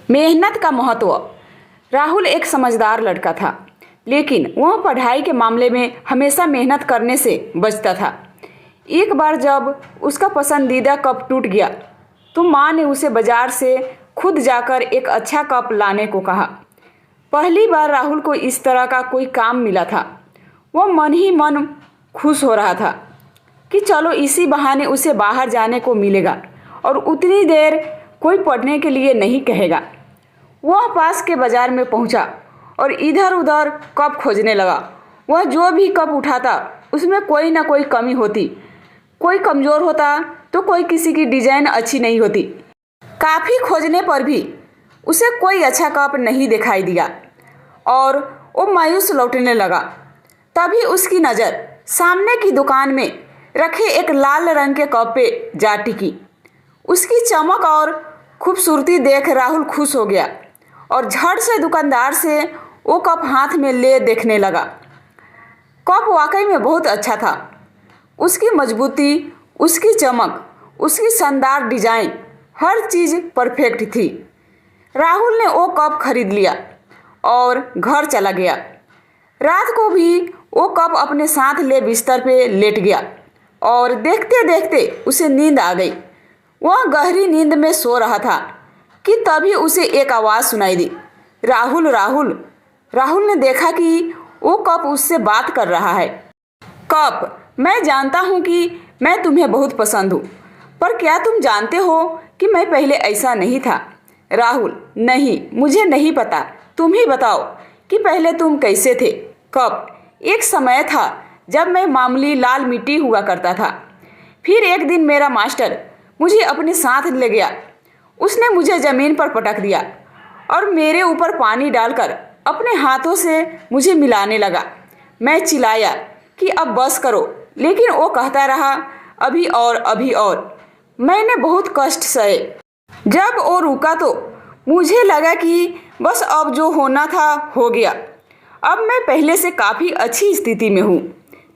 मेहनत का महत्व। राहुल एक समझदार लड़का था, लेकिन वह पढ़ाई के मामले में हमेशा मेहनत करने से बचता था। एक बार जब उसका पसंदीदा कप टूट गया तो माँ ने उसे बाजार से खुद जाकर एक अच्छा कप लाने को कहा। पहली बार राहुल को इस तरह का कोई काम मिला था। वह मन ही मन खुश हो रहा था कि चलो इसी बहाने उसे बाहर जाने को मिलेगा और उतनी देर कोई पढ़ने के लिए नहीं कहेगा। वह पास के बाजार में पहुंचा और इधर उधर कप खोजने लगा। वह जो भी कप उठाता उसमें कोई ना कोई कमी होती, कोई कमज़ोर होता तो कोई किसी की डिज़ाइन अच्छी नहीं होती। काफ़ी खोजने पर भी उसे कोई अच्छा कप नहीं दिखाई दिया और वो मायूस लौटने लगा। तभी उसकी नज़र सामने की दुकान में रखे एक लाल रंग के कप पे जा टिकी। उसकी चमक और खूबसूरती देख राहुल खुश हो गया और झट से दुकानदार से वो कप हाथ में ले देखने लगा। कप वाकई में बहुत अच्छा था। उसकी मजबूती, उसकी चमक, उसकी शानदार डिजाइन, हर चीज़ परफेक्ट थी। राहुल ने वो कप खरीद लिया और घर चला गया। रात को भी वो कप अपने साथ ले बिस्तर पे लेट गया और देखते देखते उसे नींद आ गई। वह गहरी नींद में सो रहा था कि तभी उसे एक आवाज़ सुनाई दी, राहुल राहुल। राहुल ने देखा कि वो कप उससे बात कर रहा है। कप, मैं जानता हूँ कि मैं तुम्हें बहुत पसंद हूँ, पर क्या तुम जानते हो कि मैं पहले ऐसा नहीं था? राहुल, नहीं, मुझे नहीं पता, तुम ही बताओ कि पहले तुम कैसे थे? कप, एक समय था जब मैं मामूली लाल मिट्टी हुआ करता था। फिर एक दिन मेरा मास्टर मुझे अपने साथ ले गया। उसने मुझे ज़मीन पर पटक दिया और मेरे ऊपर पानी डालकर अपने हाथों से मुझे मिलाने लगा। मैं चिल्लाया कि अब बस करो, लेकिन वो कहता रहा, अभी और अभी और। मैंने बहुत कष्ट सहे। जब वो रुका तो मुझे लगा कि बस अब जो होना था हो गया। अब मैं पहले से काफ़ी अच्छी स्थिति में हूँ।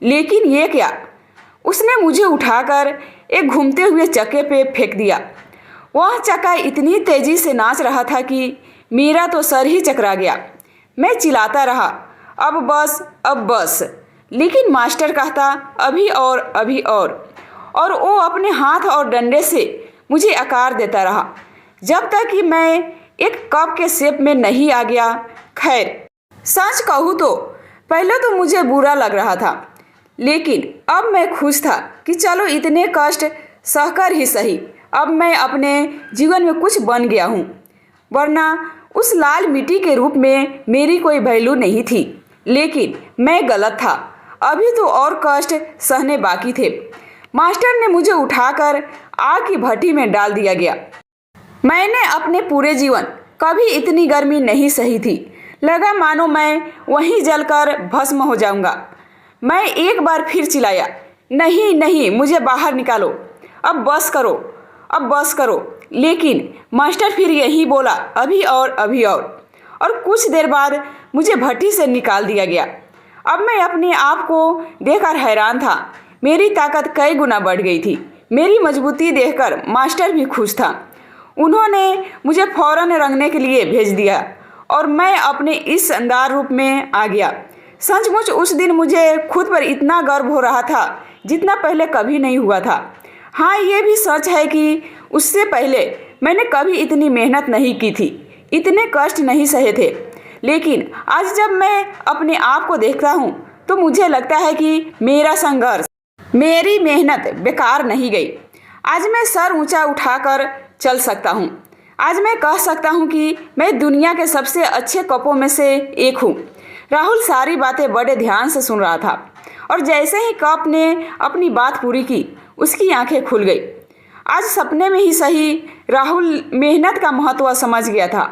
लेकिन ये क्या? उसने मुझे उठाकर एक घूमते हुए चक्के पे फेंक दिया। वह चक्का इतनी तेज़ी से नाच रहा था कि मेरा तो सर ही चकरा गया। मैं चिल्लाता रहा, अब बस, अब बस। लेकिन मास्टर कहता, अभी और अभी और वो अपने हाथ और डंडे से मुझे आकार देता रहा जब तक कि मैं एक कप के शेप में नहीं आ गया। खैर, सच कहूँ तो पहले तो मुझे बुरा लग रहा था, लेकिन अब मैं खुश था कि चलो इतने कष्ट सहकर ही सही, अब मैं अपने जीवन में कुछ बन गया हूँ। वरना उस लाल मिट्टी के रूप में मेरी कोई वैल्यू नहीं थी। लेकिन मैं गलत था, अभी तो और कष्ट सहने बाकी थे। मास्टर ने मुझे उठाकर आग की भट्टी में डाल दिया गया। मैंने अपने पूरे जीवन कभी इतनी गर्मी नहीं सही थी। लगा मानो मैं वहीं जलकर भस्म हो जाऊंगा। मैं एक बार फिर चिल्लाया, नहीं नहीं, मुझे बाहर निकालो, अब बस करो, अब बस करो। लेकिन मास्टर फिर यही बोला, अभी और अभी और कुछ देर बाद मुझे भट्टी से निकाल दिया गया। अब मैं अपने आप को देखकर हैरान था। मेरी ताकत कई गुना बढ़ गई थी। मेरी मजबूती देखकर मास्टर भी खुश था। उन्होंने मुझे फौरन रंगने के लिए भेज दिया और मैं अपने इस शानदार रूप में आ गया। सचमुच उस दिन मुझे खुद पर इतना गर्व हो रहा था जितना पहले कभी नहीं हुआ था। हाँ, ये भी सच है कि उससे पहले मैंने कभी इतनी मेहनत नहीं की थी, इतने कष्ट नहीं सहे थे। लेकिन आज जब मैं अपने आप को देखता हूँ तो मुझे लगता है कि मेरा संघर्ष, मेरी मेहनत बेकार नहीं गई। आज मैं सर ऊंचा उठाकर चल सकता हूँ। आज मैं कह सकता हूँ कि मैं दुनिया के सबसे अच्छे कपों में से एक हूँ। राहुल सारी बातें बड़े ध्यान से सुन रहा था और जैसे ही कप ने अपनी बात पूरी की, उसकी आंखें खुल गई। आज सपने में ही सही, राहुल मेहनत का महत्व समझ गया था।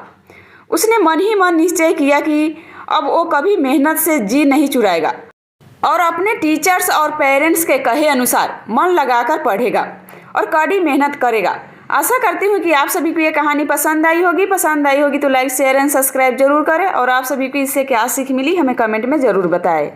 उसने मन ही मन निश्चय किया कि अब वो कभी मेहनत से जी नहीं चुराएगा और अपने टीचर्स और पेरेंट्स के कहे अनुसार मन लगाकर पढ़ेगा और कड़ी मेहनत करेगा। आशा करती हूँ कि आप सभी को ये कहानी पसंद आई होगी तो लाइक, शेयर एंड सब्सक्राइब जरूर करें और आप सभी को इससे क्या सीख मिली हमें कमेंट में ज़रूर बताएं।